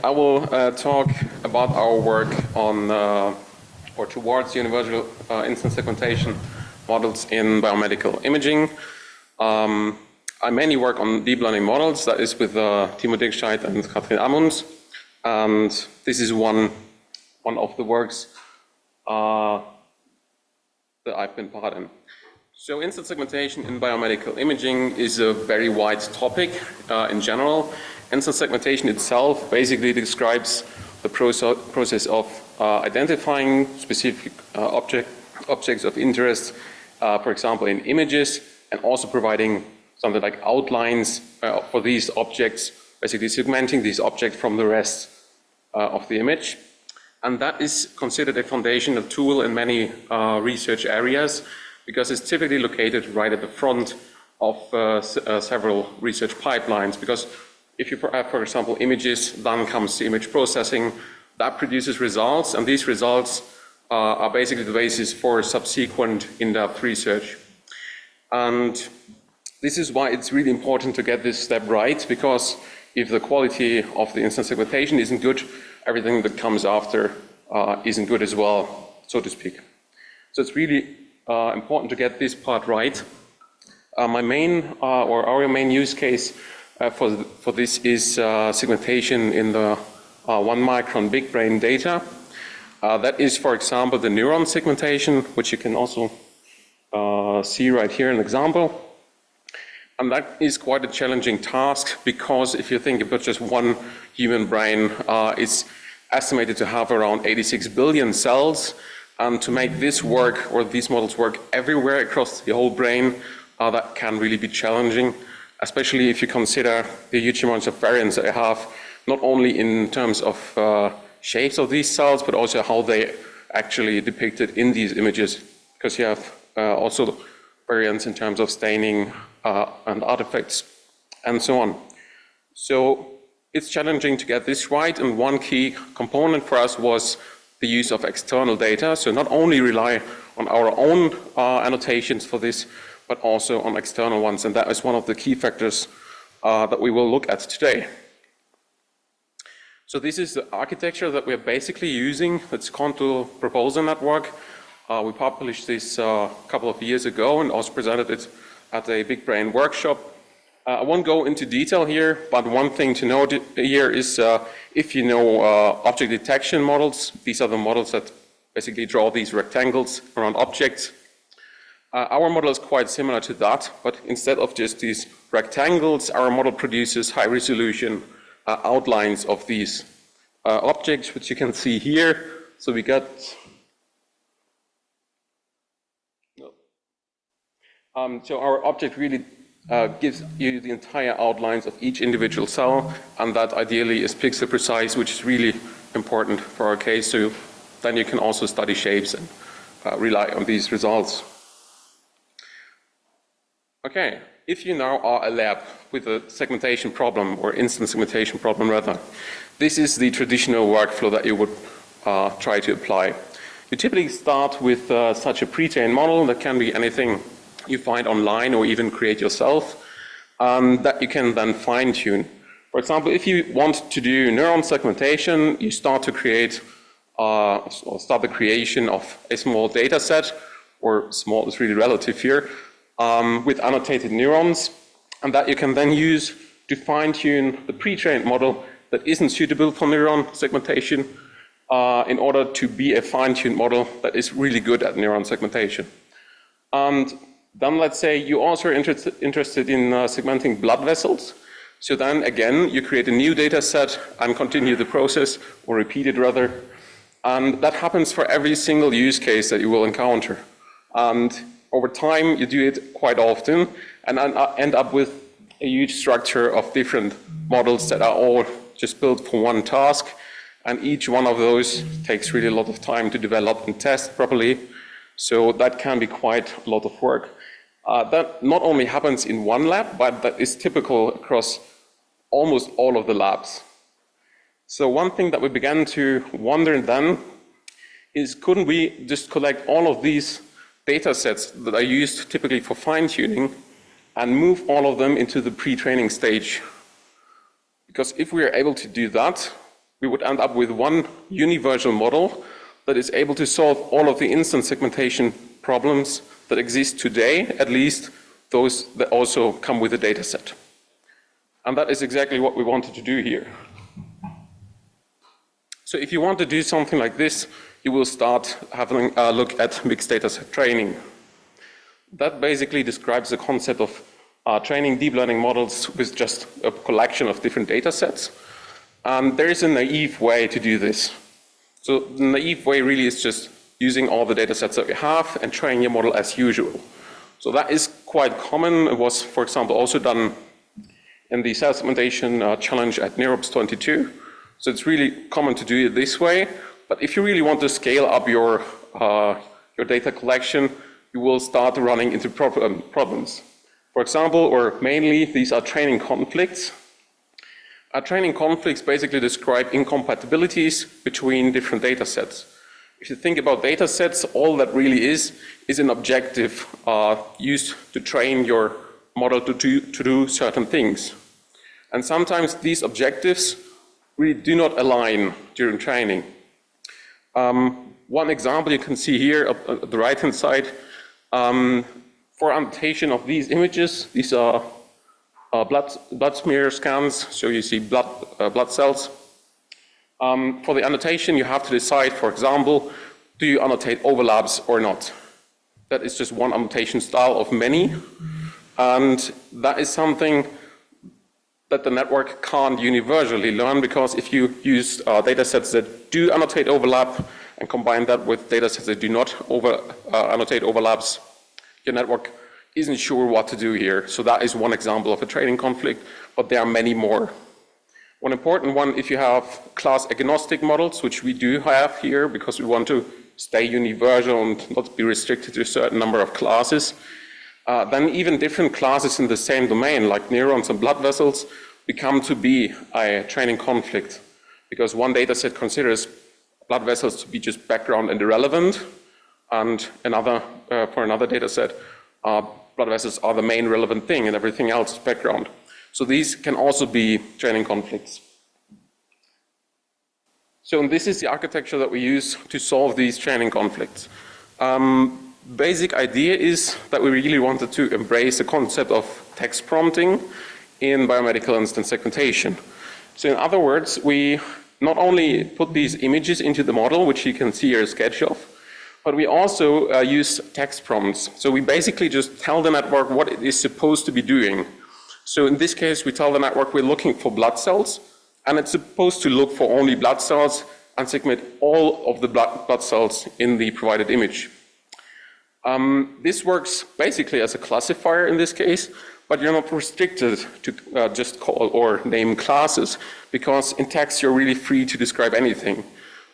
I will talk about our work on or towards universal instance segmentation models in biomedical imaging. I mainly work on deep learning models, that is with Timo Dickscheid and Katrin Amund, and this is one of the works that I've been part in. So instance segmentation in biomedical imaging is a very wide topic in general. Instance segmentation itself basically describes the process of identifying specific objects of interest, for example in images, and also providing something like outlines for these objects, basically segmenting these objects from the rest of the image. And that is considered a foundational tool in many research areas, because it's typically located right at the front of several research pipelines. Because if you have, for example, images, then comes the image processing, that produces results, and these results are basically the basis for subsequent in-depth research. And this is why it's really important to get this step right, because if the quality of the instance segmentation isn't good, everything that comes after isn't good as well, so to speak. So it's really important to get this part right. Our main use case for this is segmentation in the 1 micron BigBrain data. That is, for example, the neuron segmentation, which you can also see right here in an example. And that is quite a challenging task, because if you think about just one human brain, it's estimated to have around 86 billion cells. And to make this work, or these models work everywhere across the whole brain, that can really be challenging, especially if you consider the huge amounts of variance that I have, not only in terms of shapes of these cells, but also how they actually depicted in these images, because you have also variance in terms of staining and artifacts and so on. So it's challenging to get this right, and one key component for us was the use of external data. So not only rely on our own annotations for this, but also on external ones, and that is one of the key factors that we will look at today. So this is the architecture that we're basically using. It's Contour Proposal Network. We published this a couple of years ago and also presented it at a BigBrain Workshop. I won't go into detail here, but one thing to note here is if you know object detection models, these are the models that basically draw these rectangles around objects. Our model is quite similar to that, but instead of just these rectangles, our model produces high resolution outlines of these objects, which you can see here. So we got so our object really gives you the entire outlines of each individual cell, and that ideally is pixel precise, which is really important for our case. So then you can also study shapes and rely on these results. Okay, if you now are a lab with a segmentation problem, or instance segmentation problem rather, this is the traditional workflow that you would try to apply. You typically start with such a pre-trained model that can be anything you find online or even create yourself, that you can then fine-tune. For example, if you want to do neuron segmentation, you start to create or start the creation of a small data set, or small is really relative here, with annotated neurons, and that you can then use to fine-tune the pre-trained model that isn't suitable for neuron segmentation in order to be a fine-tuned model that is really good at neuron segmentation. And then let's say you also are interested in segmenting blood vessels. So then again, you create a new data set and continue the process, or repeat it rather. And that happens for every single use case that you will encounter. And over time, you do it quite often, and end up with a huge structure of different models that are all just built for one task. And each one of those takes really a lot of time to develop and test properly. So that can be quite a lot of work. That not only happens in one lab, but that is typical across almost all of the labs. So one thing that we began to wonder then is, couldn't we just collect all of these data sets that are used typically for fine-tuning and move all of them into the pre-training stage? Because if we are able to do that, we would end up with one universal model that is able to solve all of the instance segmentation problems that exist today, at least those that also come with a data set. And that is exactly what we wanted to do here. So if you want to do something like this, you will start having a look at mixed data set training. That basically describes the concept of training deep learning models with just a collection of different data sets. And there is a naive way to do this. So the naive way really is just using all the data sets that we have and training your model as usual. So that is quite common. It was, for example, also done in the self-segmentation challenge at Neuroscience 22. So it's really common to do it this way. But if you really want to scale up your data collection, you will start running into problems. For example, or mainly, these are training conflicts. Training conflicts basically describe incompatibilities between different data sets. If you think about data sets, all that really is an objective used to train your model to do certain things. And sometimes these objectives really do not align during training. One example you can see here at the right-hand side, for annotation of these images, these are blood smear scans, so you see blood cells. For the annotation, you have to decide, for example, do you annotate overlaps or not? That is just one annotation style of many, and that is something that the network can't universally learn, because if you use data sets that do annotate overlap and combine that with data sets that do not annotate overlaps, your network isn't sure what to do here. So that is one example of a training conflict, but there are many more. One important one, if you have class agnostic models, which we do have here because we want to stay universal and not be restricted to a certain number of classes, then even different classes in the same domain, like neurons and blood vessels, become to be a training conflict, because one data set considers blood vessels to be just background and irrelevant, and for another data set, blood vessels are the main relevant thing and everything else is background. So these can also be training conflicts. So this is the architecture that we use to solve these training conflicts. Basic idea is that we really wanted to embrace the concept of text prompting in biomedical instance segmentation. So in other words, we not only put these images into the model, which you can see here a sketch of, but we also use text prompts. So we basically just tell the network what it is supposed to be doing. So in this case, we tell the network we're looking for blood cells, and it's supposed to look for only blood cells and segment all of the blood cells in the provided image. This works basically as a classifier in this case, but you're not restricted to just call or name classes, because in text you're really free to describe anything.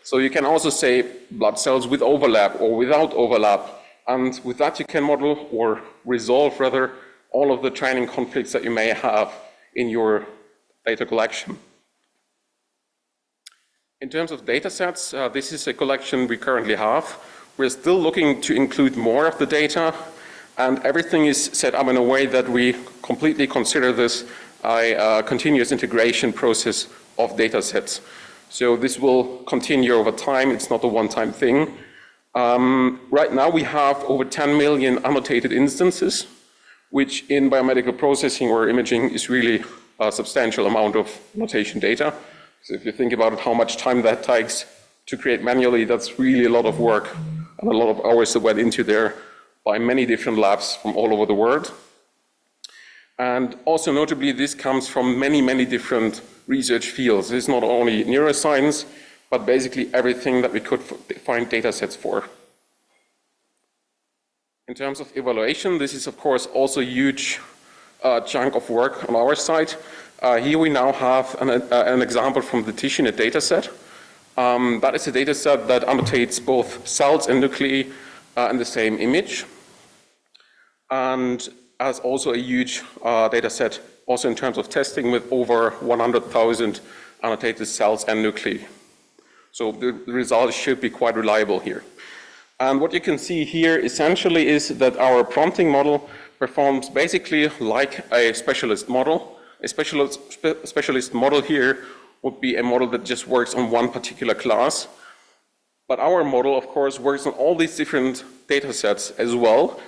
So you can also say blood cells with overlap or without overlap, and with that you can model or resolve rather all of the training conflicts that you may have in your data collection. In terms of data sets, this is a collection we currently have. We're still looking to include more of the data, and everything is set up in a way that we completely consider this a continuous integration process of data sets. So this will continue over time. It's not a one-time thing. Right now we have over 10 million annotated instances, which in biomedical processing or imaging is really a substantial amount of annotation data. So if you think about it, how much time that takes to create manually, that's really a lot of work and a lot of hours that went into there by many different labs from all over the world. And also notably, this comes from many, many different research fields. It's not only neuroscience, but basically everything that we could find data sets for. In terms of evaluation, this is of course also a huge chunk of work on our side. Here we now have an example from the TissueNet dataset. That is a dataset that annotates both cells and nuclei in the same image, and has also a huge dataset also in terms of testing with over 100,000 annotated cells and nuclei. So the results should be quite reliable here. And what you can see here essentially is that our prompting model performs basically like a specialist model. A specialist model here would be a model that just works on one particular class. But our model, of course, works on all these different data sets as well,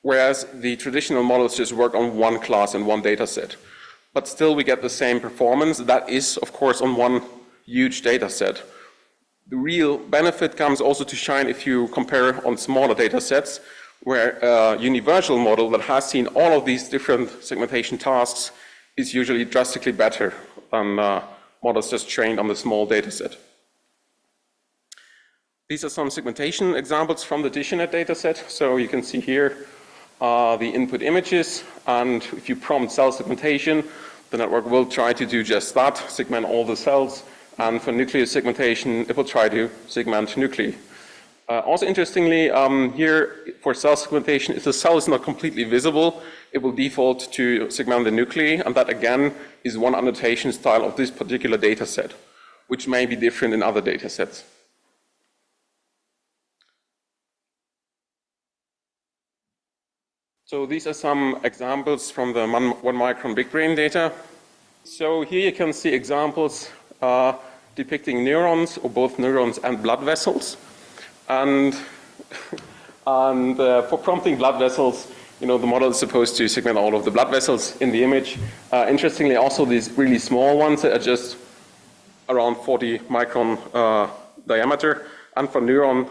whereas the traditional models just work on one class and one data set. But still we get the same performance. That is, of course, on one huge data set. The real benefit comes also to shine if you compare on smaller data sets, where a universal model that has seen all of these different segmentation tasks is usually drastically better than models just trained on the small data set. These are some segmentation examples from the DigiNet dataset. So you can see here the input images, and if you prompt cell segmentation, the network will try to do just that, segment all the cells, and for nuclear segmentation, it will try to segment nuclei. Also interestingly, here for cell segmentation, if the cell is not completely visible, it will default to segment the nuclei, and that again is one annotation style of this particular data set, which may be different in other data sets. So these are some examples from the 1 micron BigBrain data. So here you can see examples depicting neurons, or both neurons and blood vessels. And for prompting blood vessels, the model is supposed to segment all of the blood vessels in the image. Interestingly, also these really small ones that are just around 40 micron diameter. And for neuron,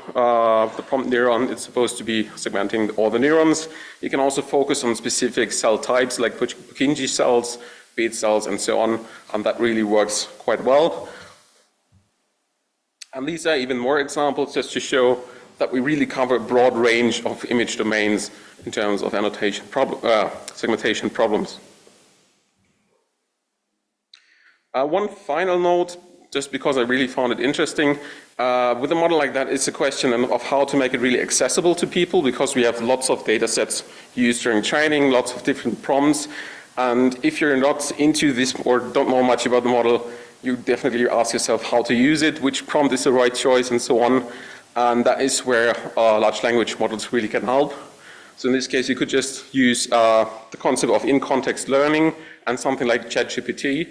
the prompt neuron, it's supposed to be segmenting all the neurons. You can also focus on specific cell types like Purkinje cells, bead cells, and so on, and that really works quite well. And these are even more examples just to show that we really cover a broad range of image domains in terms of annotation segmentation problems. One final note, just because I really found it interesting, with a model like that, it's a question of how to make it really accessible to people, because we have lots of data sets used during training, lots of different prompts, and if you're not into this or don't know much about the model, you definitely ask yourself how to use it, which prompt is the right choice, and so on. And that is where large language models really can help. So in this case, you could just use the concept of in-context learning and something like ChatGPT.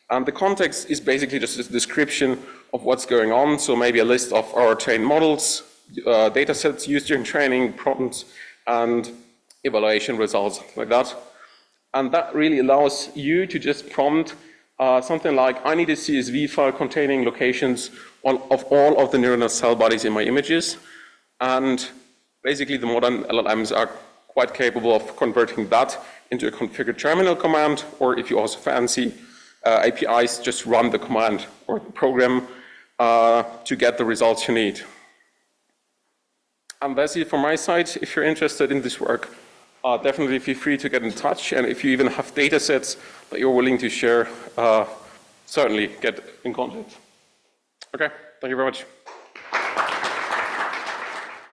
And the context is basically just a description of what's going on. So maybe a list of our trained models, data sets used during training, prompts, and evaluation results, something like that. And that really allows you to just prompt something like, I need a CSV file containing locations of all of the neuronal cell bodies in my images. And basically the modern LLMs are quite capable of converting that into a configured terminal command, or if you also fancy APIs, just run the command or the program to get the results you need. And that's it from my side. If you're interested in this work, definitely feel free to get in touch, and if you even have data sets that you're willing to share, certainly get in contact. Okay, thank you very much.